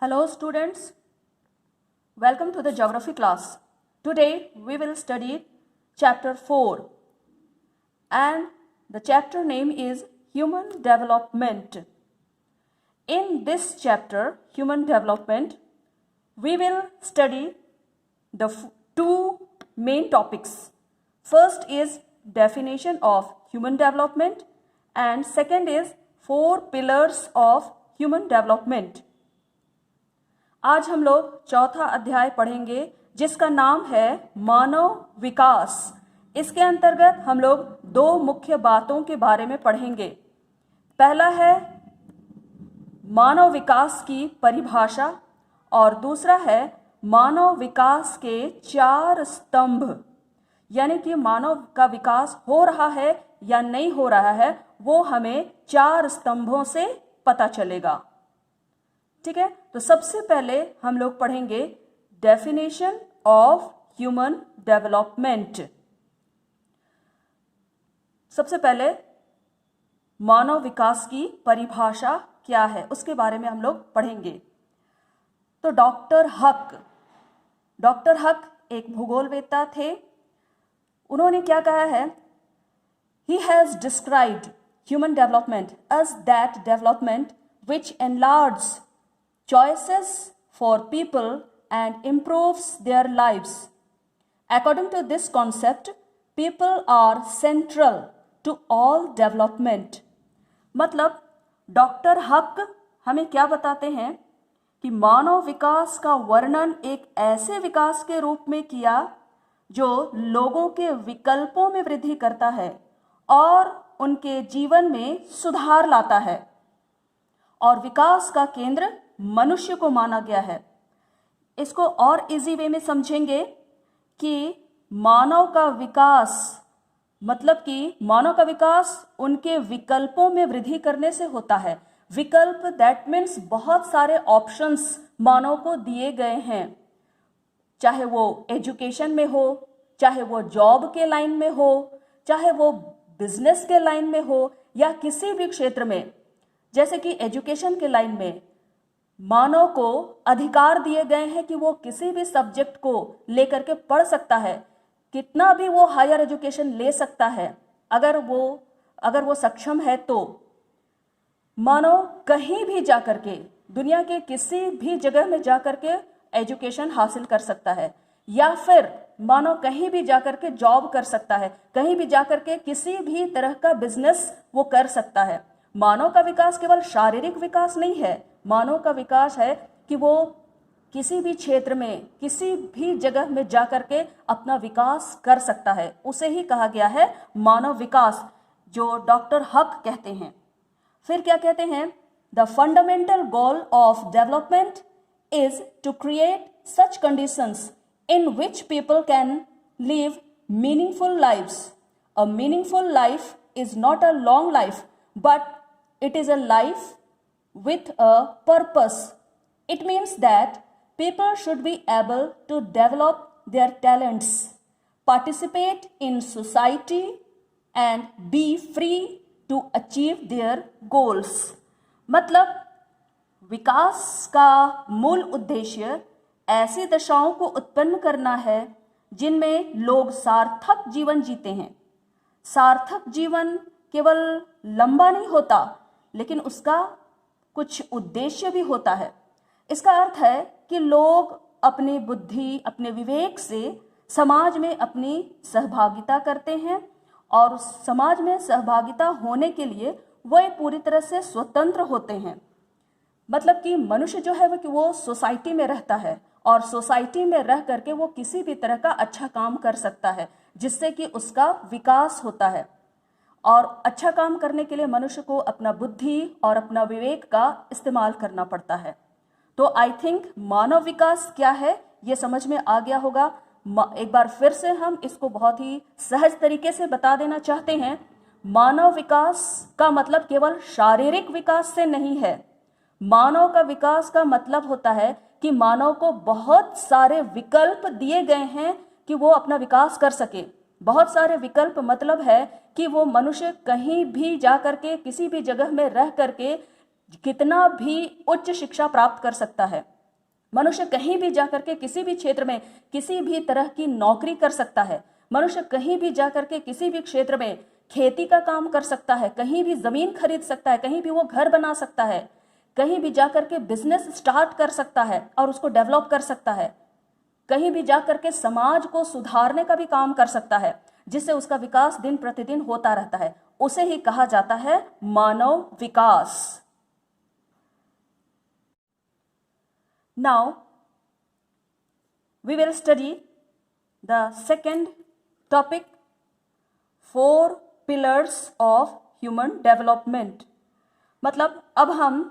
Hello students, welcome to the geography class. Today we will study chapter 4 and the chapter name is Human Development. In this chapter, Human Development, we will study the two main topics. First is definition of human development and second is 4 pillars of human development. आज हम लोग चौथा अध्याय पढ़ेंगे जिसका नाम है मानव विकास। इसके अंतर्गत हम लोग 2 मुख्य बातों के बारे में पढ़ेंगे। पहला है मानव विकास की परिभाषा और दूसरा है मानव विकास के 4 स्तंभ, यानी कि मानव का विकास हो रहा है या नहीं हो रहा है वो हमें 4 स्तंभों से पता चलेगा। ठीक है, तो सबसे पहले हम लोग पढ़ेंगे डेफिनेशन ऑफ ह्यूमन डेवलपमेंट। सबसे पहले मानव विकास की परिभाषा क्या है उसके बारे में हम लोग पढ़ेंगे। तो डॉक्टर हक एक भूगोलवेत्ता थे। उन्होंने क्या कहा है? He has described human development as that development which enlarges choices for people and improves their lives. According to this concept, people are central to all development. मतलब डॉक्टर हक हमें क्या बताते हैं कि मानव विकास का वर्णन एक ऐसे विकास के रूप में किया जो लोगों के विकल्पों में वृद्धि करता है और उनके जीवन में सुधार लाता है, और विकास का केंद्र मनुष्य को माना गया है। इसको और इजी वे में समझेंगे कि मानव का विकास मतलब कि मानव का विकास उनके विकल्पों में वृद्धि करने से होता है। विकल्प दैट मीन्स बहुत सारे ऑप्शंस मानव को दिए गए हैं, चाहे वो एजुकेशन में हो, चाहे वो जॉब के लाइन में हो, चाहे वो बिजनेस के लाइन में हो या किसी भी क्षेत्र में। जैसे कि एजुकेशन के लाइन में मानव को अधिकार दिए गए हैं कि वो किसी भी सब्जेक्ट को लेकर के पढ़ सकता है, कितना भी वो हायर एजुकेशन ले सकता है। अगर वो सक्षम है तो मानव कहीं भी जाकर के दुनिया के किसी भी जगह में जाकर के एजुकेशन हासिल कर सकता है, या फिर मानव कहीं भी जाकर के जॉब कर सकता है, कहीं भी जाकर के किसी भी तरह का बिजनेस वो कर सकता है। मानव का विकास केवल शारीरिक विकास नहीं है, मानव का विकास है कि वो किसी भी क्षेत्र में किसी भी जगह में जाकर के अपना विकास कर सकता है। उसे ही कहा गया है मानव विकास, जो डॉक्टर हक कहते हैं। फिर क्या कहते हैं? The fundamental goal of development is to create such conditions in which people can live meaningful lives. A meaningful life is not a long life, but it is a life with a purpose. It means that people should be able to develop their talents, participate in society, and be free to achieve their goals. मतलब विकास का मूल उद्देश्य ऐसी दशाओं को उत्पन्न करना है जिनमें लोग सार्थक जीवन जीते हैं। सार्थक जीवन केवल लंबा नहीं होता, लेकिन उसका कुछ उद्देश्य भी होता है। इसका अर्थ है कि लोग अपनी बुद्धि, अपने विवेक से समाज में अपनी सहभागिता करते हैं, और समाज में सहभागिता होने के लिए वह पूरी तरह से स्वतंत्र होते हैं। मतलब कि मनुष्य जो है वो सोसाइटी में रहता है, और सोसाइटी में रह करके वो किसी भी तरह का अच्छा काम कर सकता है जिससे कि उसका विकास होता है। और अच्छा काम करने के लिए मनुष्य को अपना बुद्धि और अपना विवेक का इस्तेमाल करना पड़ता है। तो आई थिंक मानव विकास क्या है ये समझ में आ गया होगा। एक बार फिर से हम इसको बहुत ही सहज तरीके से बता देना चाहते हैं। मानव विकास का मतलब केवल शारीरिक विकास से नहीं है। मानव का विकास का मतलब होता है कि मानव को बहुत सारे विकल्प दिए गए हैं कि वो अपना विकास कर सके। बहुत सारे विकल्प मतलब है कि वो मनुष्य कहीं भी जा करके किसी भी जगह में रह करके कितना भी उच्च शिक्षा प्राप्त कर सकता है। मनुष्य कहीं भी जाकर के किसी भी क्षेत्र में किसी भी तरह की नौकरी कर सकता है। मनुष्य कहीं भी जाकर के किसी भी क्षेत्र में खेती का काम कर सकता है, कहीं भी जमीन खरीद सकता है, कहीं भी वो घर बना सकता है, कहीं भी जाकर के बिजनेस स्टार्ट कर सकता है और उसको डेवलप कर सकता है, कहीं भी जाकर के समाज को सुधारने का भी काम कर सकता है, जिससे उसका विकास दिन प्रतिदिन होता रहता है। उसे ही कहा जाता है मानव विकास। Now we will study the second topic, 4 pillars of human development। मतलब अब हम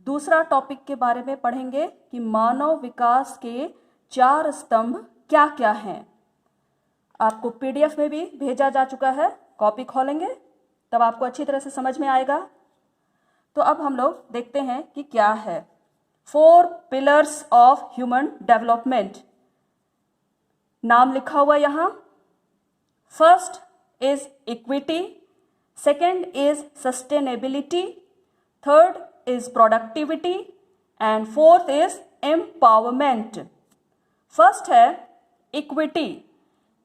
दूसरा टॉपिक के बारे में पढ़ेंगे कि मानव विकास के 4 स्तंभ क्या क्या हैं। आपको पीडीएफ में भी भेजा जा चुका है, कॉपी खोलेंगे तब आपको अच्छी तरह से समझ में आएगा। तो अब हम लोग देखते हैं कि क्या है 4 pillars of human development। नाम लिखा हुआ यहां। First is equity, second is sustainability, third is productivity and fourth is empowerment. First है इक्विटी।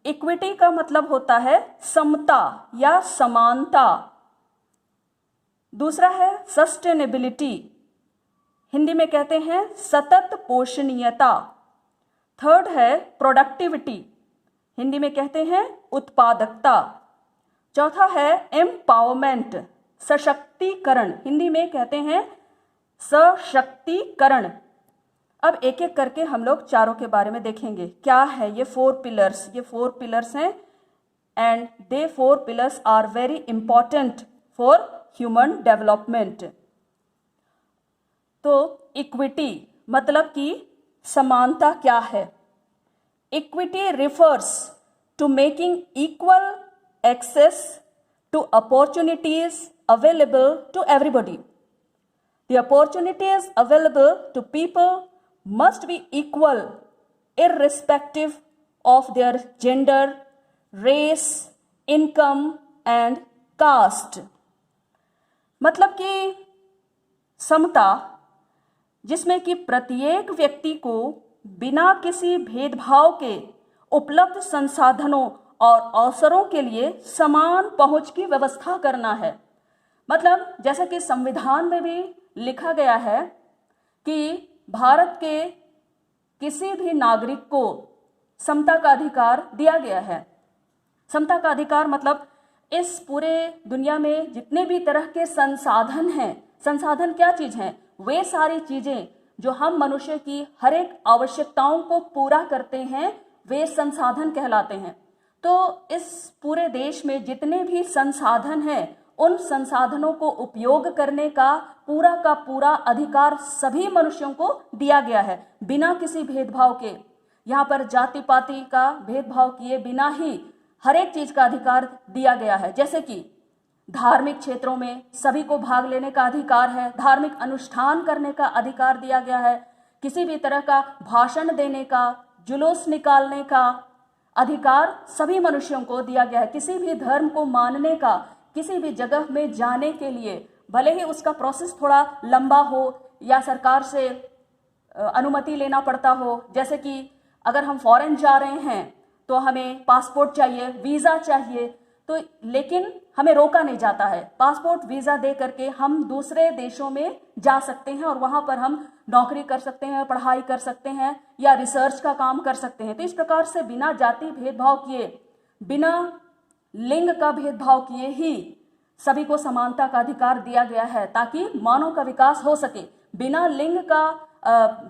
इक्विटी का मतलब होता है समता या समानता। दूसरा है सस्टेनेबिलिटी, हिंदी में कहते हैं सतत पोषणीयता। थर्ड है प्रोडक्टिविटी, हिंदी में कहते हैं उत्पादकता। चौथा है एम्पावरमेंट, सशक्तिकरण, हिंदी में कहते हैं सशक्तिकरण। अब एक एक करके हम लोग चारों के बारे में देखेंगे क्या है ये 4 पिलर्स। ये 4 पिलर्स हैं and they 4 pillars are very important for human development. तो इक्विटी मतलब कि समानता क्या है। Equity refers to making equal access to opportunities available to everybody. The opportunities available to people must be equal irrespective of their gender, race, income and caste। मतलब कि समता जिसमें कि प्रत्येक व्यक्ति को बिना किसी भेदभाव के उपलब्ध संसाधनों और अवसरों के लिए समान पहुंच की व्यवस्था करना है। मतलब जैसा कि संविधान में भी लिखा गया है कि भारत के किसी भी नागरिक को समता का अधिकार दिया गया है। समता का अधिकार मतलब इस पूरे दुनिया में जितने भी तरह के संसाधन हैं, संसाधन क्या चीज हैं, वे सारी चीजें जो हम मनुष्य की हर एक आवश्यकताओं को पूरा करते हैं वे संसाधन कहलाते हैं। तो इस पूरे देश में जितने भी संसाधन हैं उन संसाधनों को उपयोग करने का पूरा अधिकार सभी मनुष्यों को दिया गया है बिना किसी भेदभाव के। यहाँ पर जाति पाति का भेदभाव किए बिना ही हर एक चीज का अधिकार दिया गया है। जैसे कि धार्मिक क्षेत्रों में सभी को भाग लेने का अधिकार है, धार्मिक अनुष्ठान करने का अधिकार दिया गया है, किसी भी तरह का भाषण देने का, जुलूस निकालने का अधिकार सभी मनुष्यों को दिया गया है। किसी भी धर्म को मानने का, किसी भी जगह में जाने के लिए भले ही उसका प्रोसेस थोड़ा लंबा हो या सरकार से अनुमति लेना पड़ता हो, जैसे कि अगर हम फॉरेन जा रहे हैं तो हमें पासपोर्ट चाहिए, वीजा चाहिए, तो लेकिन हमें रोका नहीं जाता है। पासपोर्ट वीजा दे करके हम दूसरे देशों में जा सकते हैं और वहां पर हम नौकरी कर सकते हैं, पढ़ाई कर सकते हैं या रिसर्च का काम कर सकते हैं। तो इस प्रकार से बिना जाति भेदभाव किए, बिना लिंग का भेदभाव किए ही सभी को समानता का अधिकार दिया गया है ताकि मानव का विकास हो सके। बिना लिंग का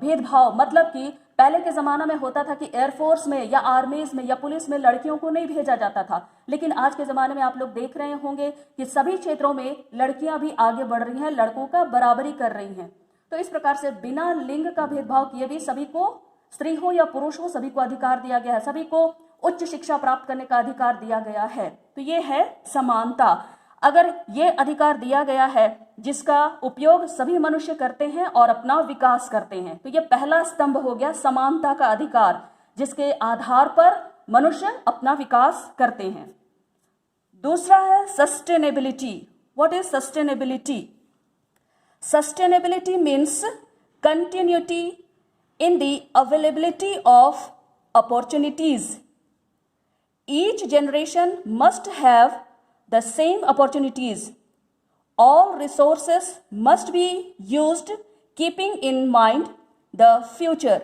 भेदभाव मतलब कि पहले के जमाना में होता था कि एयरफोर्स में या आर्मीज में या पुलिस में लड़कियों को नहीं भेजा जाता था, लेकिन आज के जमाने में आप लोग देख रहे होंगे कि सभी क्षेत्रों में लड़कियां भी आगे बढ़ रही हैं, लड़कों का बराबरी कर रही हैं। तो इस प्रकार से बिना लिंग का भेदभाव किए भी सभी को, स्त्री हो या पुरुष हो, सभी को अधिकार दिया गया है, सभी को उच्च शिक्षा प्राप्त करने का अधिकार दिया गया है। तो ये है समानता। अगर ये अधिकार दिया गया है जिसका उपयोग सभी मनुष्य करते हैं और अपना विकास करते हैं, तो ये पहला स्तंभ हो गया समानता का अधिकार, जिसके आधार पर मनुष्य अपना विकास करते हैं। दूसरा है sustainability. What is sustainability? Sustainability means continuity in the availability of opportunities. Each generation must have the same opportunities. All resources must be used keeping in mind the future.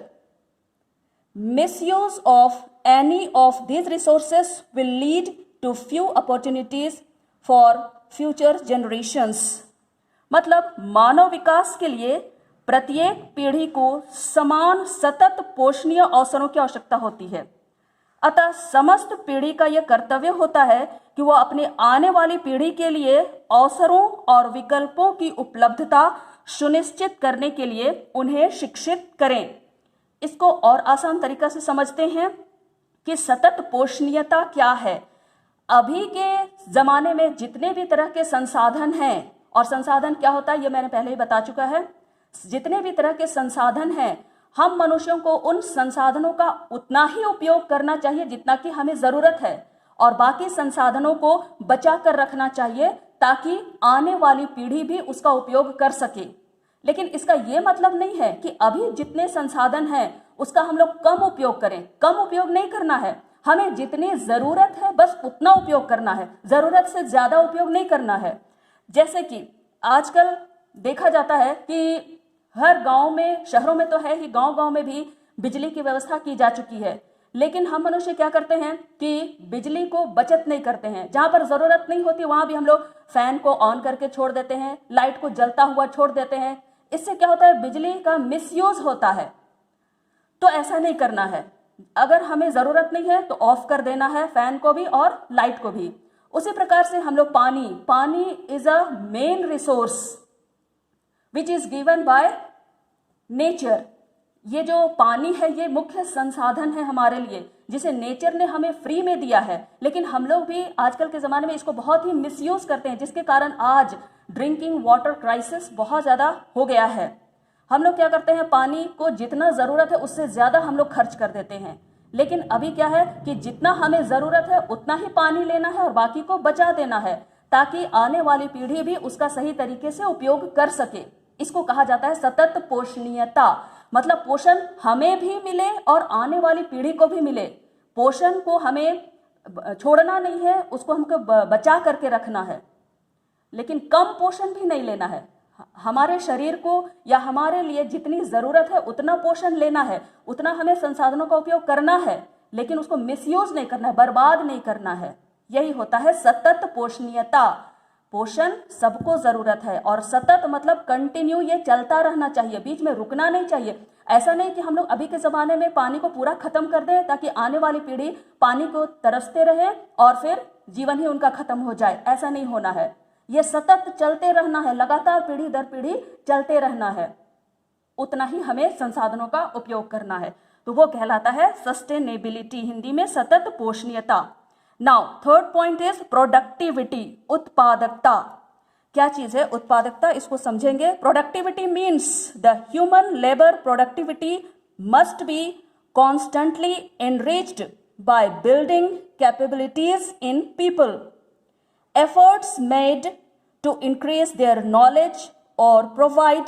Misuse of any of these resources will lead to few opportunities for future generations. मतलब मानव विकास के लिए प्रत्येक पीढ़ी को समान सतत पोषणीय अवसरों की आवश्यकता होती है। अतः समस्त पीढ़ी का यह कर्तव्य होता है कि वह अपने आने वाली पीढ़ी के लिए अवसरों और विकल्पों की उपलब्धता सुनिश्चित करने के लिए उन्हें शिक्षित करें। इसको और आसान तरीका से समझते हैं कि सतत पोषणीयता क्या है। अभी के जमाने में जितने भी तरह के संसाधन हैं, और संसाधन क्या होता है ये मैंने पहले ही बता चुका है, जितने भी तरह के संसाधन हैं, हम मनुष्यों को उन संसाधनों का उतना ही उपयोग करना चाहिए जितना कि हमें जरूरत है, और बाकी संसाधनों को बचा कर रखना चाहिए ताकि आने वाली पीढ़ी भी उसका उपयोग कर सके। लेकिन इसका यह मतलब नहीं है कि अभी जितने संसाधन हैं उसका हम लोग कम उपयोग करें। कम उपयोग नहीं करना है, हमें जितनी जरूरत है बस उतना उपयोग करना है, जरूरत से ज्यादा उपयोग नहीं करना है। जैसे कि आजकल देखा जाता है कि हर गांव में, शहरों में तो है ही, गांव-गांव में भी बिजली की व्यवस्था की जा चुकी है, लेकिन हम मनुष्य क्या करते हैं कि बिजली को बचत नहीं करते हैं। जहां पर जरूरत नहीं होती वहां भी हम लोग फैन को ऑन करके छोड़ देते हैं, लाइट को जलता हुआ छोड़ देते हैं। इससे क्या होता है, बिजली का मिसयूज होता है। तो ऐसा नहीं करना है। अगर हमें जरूरत नहीं है तो ऑफ कर देना है फैन को भी और लाइट को भी। उसी प्रकार से हम लोग पानी is a main resource which is given by nature. ये जो पानी है ये मुख्य संसाधन है हमारे लिए, जिसे नेचर ने हमें फ्री में दिया है, लेकिन हम लोग भी आजकल के ज़माने में इसको बहुत ही मिसयूज करते हैं, जिसके कारण आज ड्रिंकिंग वाटर क्राइसिस बहुत ज़्यादा हो गया है। हम लोग क्या करते हैं, पानी को जितना ज़रूरत है उससे ज़्यादा हम लोग खर्च कर देते हैं। लेकिन अभी क्या है कि जितना हमें ज़रूरत है उतना ही पानी लेना है और बाकी को बचा देना है, ताकि आने वाली पीढ़ी भी उसका सही तरीके से उपयोग कर सके। इसको कहा जाता है सतत पोषणीयता। मतलब पोषण हमें भी मिले और आने वाली पीढ़ी को भी मिले। पोषण को हमें छोड़ना नहीं है, उसको हमको बचा करके रखना है, लेकिन कम पोषण भी नहीं लेना है। हमारे शरीर को या हमारे लिए जितनी जरूरत है उतना पोषण लेना है, उतना हमें संसाधनों का उपयोग करना है, लेकिन उसको मिसयूज नहीं करना है, बर्बाद नहीं करना है। यही होता है सतत पोषणीयता। पोषण सबको जरूरत है और सतत मतलब कंटिन्यू, ये चलता रहना चाहिए, बीच में रुकना नहीं चाहिए। ऐसा नहीं कि हम लोग अभी के जमाने में पानी को पूरा खत्म कर दें ताकि आने वाली पीढ़ी पानी को तरसते रहे और फिर जीवन ही उनका खत्म हो जाए। ऐसा नहीं होना है, ये सतत चलते रहना है, लगातार पीढ़ी दर पीढ़ी चलते रहना है, उतना ही हमें संसाधनों का उपयोग करना है। तो वो कहलाता है सस्टेनेबिलिटी, हिंदी में सतत पोषणीयता। Now third point is productivity, उत्पादकता। क्या चीज है उत्पादकता, इसको समझेंगे। Productivity means the human labour productivity must be constantly enriched by building capabilities in people. Efforts made to increase their knowledge or provide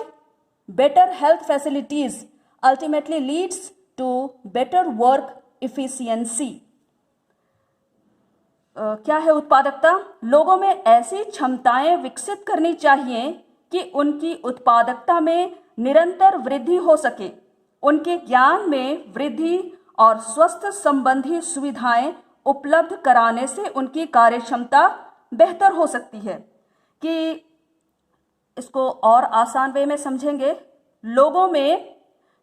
better health facilities ultimately leads to better work efficiency. क्या है उत्पादकता? लोगों में ऐसी क्षमताएं विकसित करनी चाहिए कि उनकी उत्पादकता में निरंतर वृद्धि हो सके, उनके ज्ञान में वृद्धि और स्वास्थ्य संबंधी सुविधाएं उपलब्ध कराने से उनकी कार्यक्षमता बेहतर हो सकती है। कि इसको और आसान वे में समझेंगे, लोगों में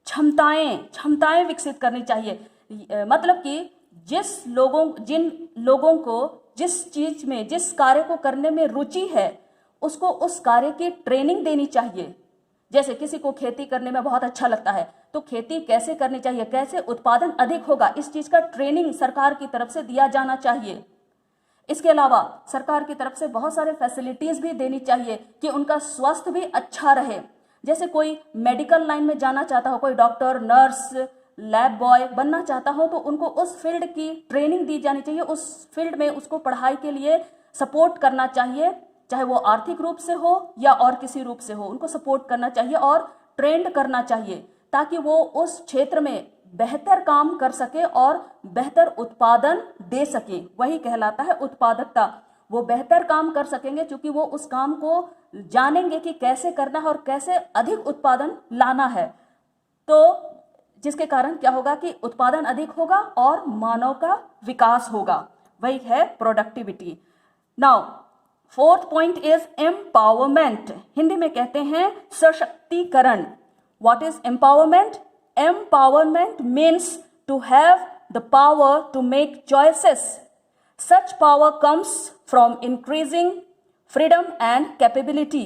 क्षमताएं विकसित करनी चाहिए। मतलब कि जिन लोगों को जिस चीज में, जिस कार्य को करने में रुचि है, उसको उस कार्य की ट्रेनिंग देनी चाहिए। जैसे किसी को खेती करने में बहुत अच्छा लगता है, तो खेती कैसे करनी चाहिए, कैसे उत्पादन अधिक होगा, इस चीज का ट्रेनिंग सरकार की तरफ से दिया जाना चाहिए। इसके अलावा सरकार की तरफ से बहुत सारे फैसिलिटीज भी देनी चाहिए कि उनका स्वास्थ्य भी अच्छा रहे। जैसे कोई मेडिकल लाइन में जाना चाहता हो, कोई डॉक्टर, नर्स, लैब बॉय बनना चाहता हो, तो उनको उस फील्ड की ट्रेनिंग दी जानी चाहिए, उस फील्ड में उसको पढ़ाई के लिए सपोर्ट करना चाहिए, चाहे वो आर्थिक रूप से हो या और किसी रूप से हो, उनको सपोर्ट करना चाहिए और ट्रेंड करना चाहिए, ताकि वो उस क्षेत्र में बेहतर काम कर सके और बेहतर उत्पादन दे सके। वही कहलाता है उत्पादकता। वो बेहतर काम कर सकेंगे क्योंकि वो उस काम को जानेंगे कि कैसे करना है और कैसे अधिक उत्पादन लाना है। तो जिसके कारण क्या होगा कि उत्पादन अधिक होगा और मानव का विकास होगा। वही है productivity. Now fourth point is empowerment. Hindi में कहते हैं सशक्तिकरण। What is empowerment? Empowerment means to have the power to make choices. Such power comes from increasing freedom and capability.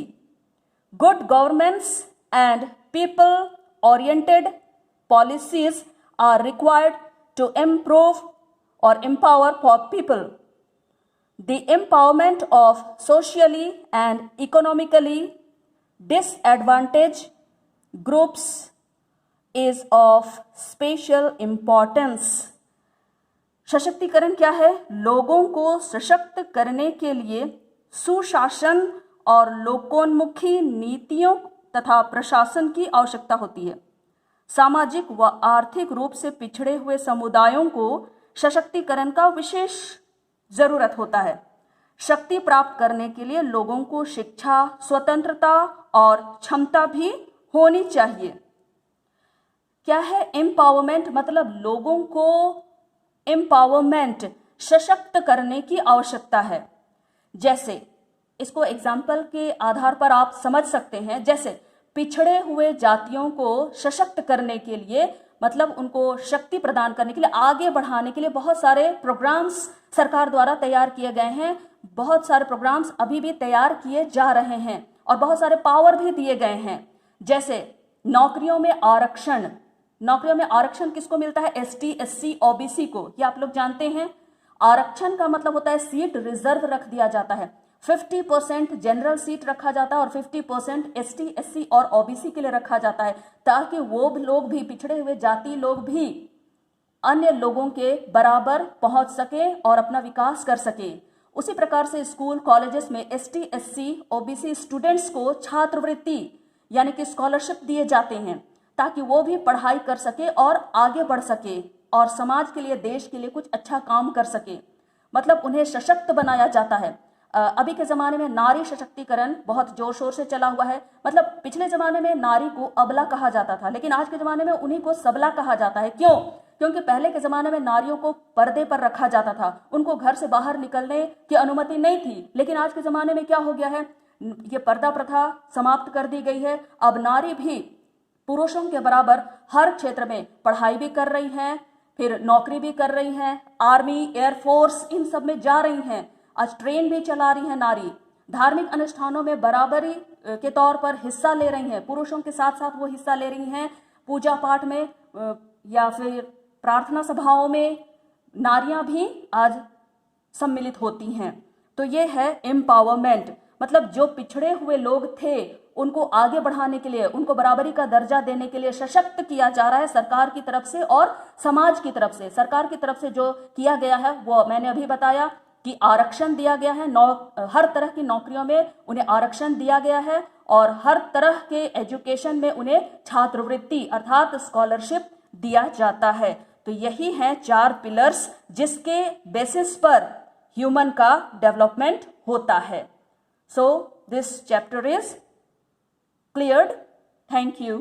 Good governance and people-oriented policies are required to improve or empower people. The empowerment of socially and economically disadvantaged groups is of special importance. सशक्तिकरण क्या है? लोगों को सशक्त करने के लिए सुशासन और लोकोन्मुखी नीतियों तथा प्रशासन की आवश्यकता होती है। सामाजिक व आर्थिक रूप से पिछड़े हुए समुदायों को सशक्तिकरण का विशेष जरूरत होता है। शक्ति प्राप्त करने के लिए लोगों को शिक्षा, स्वतंत्रता और क्षमता भी होनी चाहिए। क्या है एम्पावरमेंट? मतलब लोगों को एम्पावरमेंट सशक्त करने की आवश्यकता है। जैसे इसको एग्जाम्पल के आधार पर आप समझ सकते हैं। जैसे पिछड़े हुए जातियों को सशक्त करने के लिए, मतलब उनको शक्ति प्रदान करने के लिए, आगे बढ़ाने के लिए बहुत सारे प्रोग्राम्स सरकार द्वारा तैयार किए गए हैं। बहुत सारे प्रोग्राम्स अभी भी तैयार किए जा रहे हैं और बहुत सारे पावर भी दिए गए हैं। जैसे नौकरियों में आरक्षण। नौकरियों में आरक्षण किसको मिलता है? एसटी, एससी, ओबीसी को। ये आप लोग जानते हैं। आरक्षण का मतलब होता है सीट रिजर्व रख दिया जाता है। 50% जनरल सीट रखा जाता है और 50% एसटी, एससी और ओबीसी के लिए रखा जाता है, ताकि वो लोग भी, पिछड़े हुए जाति लोग भी अन्य लोगों के बराबर पहुंच सके और अपना विकास कर सके। उसी प्रकार से स्कूल कॉलेजेस में एसटी, एससी, ओबीसी स्टूडेंट्स को छात्रवृत्ति यानी कि स्कॉलरशिप दिए जाते हैं, ताकि वो भी पढ़ाई कर सके और आगे बढ़ सके और समाज के लिए, देश के लिए कुछ अच्छा काम कर सके। मतलब उन्हें सशक्त बनाया जाता है। अभी के ज़माने में नारी सशक्तिकरण बहुत जोर शोर से चला हुआ है। मतलब पिछले ज़माने में नारी को अबला कहा जाता था, लेकिन आज के ज़माने में उन्हीं को सबला कहा जाता है। क्यों? क्योंकि पहले के ज़माने में नारियों को पर्दे पर रखा जाता था, उनको घर से बाहर निकलने की अनुमति नहीं थी। लेकिन आज के ज़माने में क्या हो गया है? ये पर्दा प्रथा समाप्त कर दी गई है। अब नारी भी पुरुषों के बराबर हर क्षेत्र में पढ़ाई भी कर रही हैं, फिर नौकरी भी कर रही हैं, आर्मी, एयरफोर्स, इन सब में जा रही हैं। आज ट्रेन भी चला रही है नारी। धार्मिक अनुष्ठानों में बराबरी के तौर पर हिस्सा ले रही हैं। पुरुषों के साथ साथ वो हिस्सा ले रही हैं। पूजा पाठ में या फिर प्रार्थना सभाओं में नारियां भी आज सम्मिलित होती हैं। तो ये है एम्पावरमेंट। मतलब जो पिछड़े हुए लोग थे उनको आगे बढ़ाने के लिए, उनको बराबरी का दर्जा देने के लिए सशक्त किया जा रहा है सरकार की तरफ से और समाज की तरफ से। सरकार की तरफ से जो किया गया है वो मैंने अभी बताया कि आरक्षण दिया गया है। हर तरह की नौकरियों में उन्हें आरक्षण दिया गया है और हर तरह के एजुकेशन में उन्हें छात्रवृत्ति अर्थात स्कॉलरशिप दिया जाता है। तो यही है 4 पिलर्स जिसके बेसिस पर ह्यूमन का डेवलपमेंट होता है। So this chapter is cleared. Thank you.